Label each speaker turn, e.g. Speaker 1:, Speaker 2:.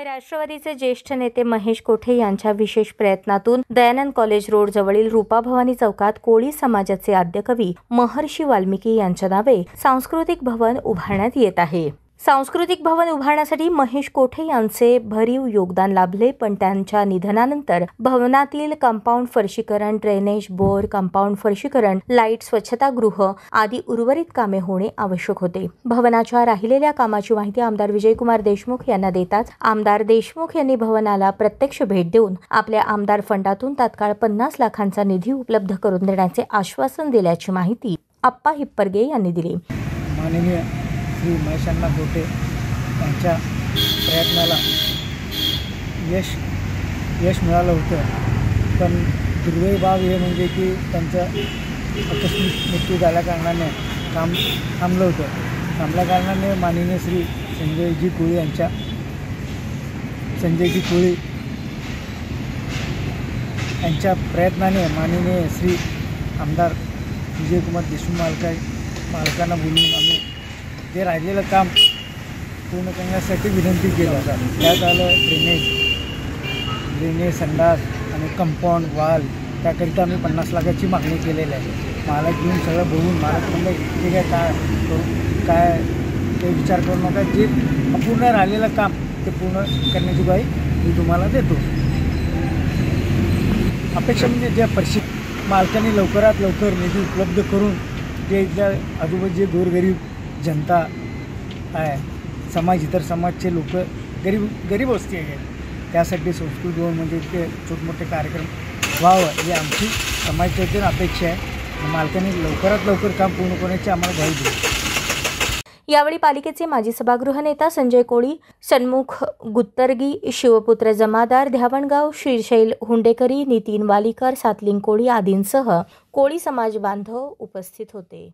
Speaker 1: राष्ट्रवादीचे ज्येष्ठ नेते महेश कोठे यांच्या विशेष प्रयत्नातून दयानंद कॉलेज रोड जवळील रूपाभवानी चौकात कोळी समाजाचे आद्यकवी महर्षी वाल्मिकी यांच्या नावे सांस्कृतिक भवन उभारण्यात येत आहे। सांस्कृतिक भवन उभारण्यासाठी महेश कोठे यांचे भरीव योगदान लाभले, पण त्यांच्या निधनानंतर भवनातील कंपाऊंड फरशीकरण, ड्रेनेज, बोर, कंपाऊंड फरशीकरण, लाईट, स्वच्छतागृह आदी उर्वरित कामे होणे आवश्यक होते। भवनाच्या राहिलेल्या कामाची माहिती आमदार विजयकुमार देशमुख यांना देताच आमदार देशमुख यांनी भवनाला प्रत्यक्ष भेट देऊन आपल्या आमदार फंडातून तात्काळ 50 लाखांचा निधी उपलब्ध करून देण्याचे आश्वासन दिल्याची माहिती आप्पा हिप्परगे यांनी दिली।
Speaker 2: माननीय श्री महेशांना कोठे यांच्या प्रयत्नाला यश मिळालं होतं, पण दुर्दैवी बाब हे म्हणजे की त्यांचं आकस्मिक मृत्यू झाल्याकारणाने काम थांबलं होतं। थांबल्या कारणाने माननीय श्री संजयजी कोळी यांच्या प्रयत्नाने माननीय श्री आमदार विजयकुमार देशमुख मालकांना बोलून आम्ही ते राहिलेलं काम पूर्ण करण्यासाठी विनंती केलं। त्यात आलं ड्रेनेज, संडास आणि कंपाऊंड वॉल, त्याकरिता आम्ही 50 लाखाची मागणी केलेली आहे। मालक घेऊन सगळं बघून मालक म्हणलं ठीक आहे, काय ते विचार करू नका, जे अपूर्ण राहिलेलं काम ते पूर्ण करण्याची ग्वाही मी तुम्हाला देतो। अपेक्षा म्हणजे ज्या मालकांनी लवकरात लवकर निधी उपलब्ध करून जे इथल्या आजूबाजूचे गोरगरीब जनता आहे, इतर समाजचे लोक गरीब वस्ती आहेत, त्यासाठी संस्कृत भवन म्हणजे ते छोटे कार्यक्रम व्हावं ही आमची समाजाची अपेक्षा आहे। मालकांनी लवकरात लवकर काम पूर्ण करण्याची आम्हाला ग्वाही दिली।
Speaker 1: यावेळी पालिकेचे माजी सभागृह नेता संजय कोळी, सन्मुख गुत्तर्गी, शिवपुत्र जमादार, ध्यावणगाव, श्रीशैल हुंडेकरी, नितीन वालीकर, सातलिंग कोळी आदींसह कोळी समाज बांधव उपस्थित होते।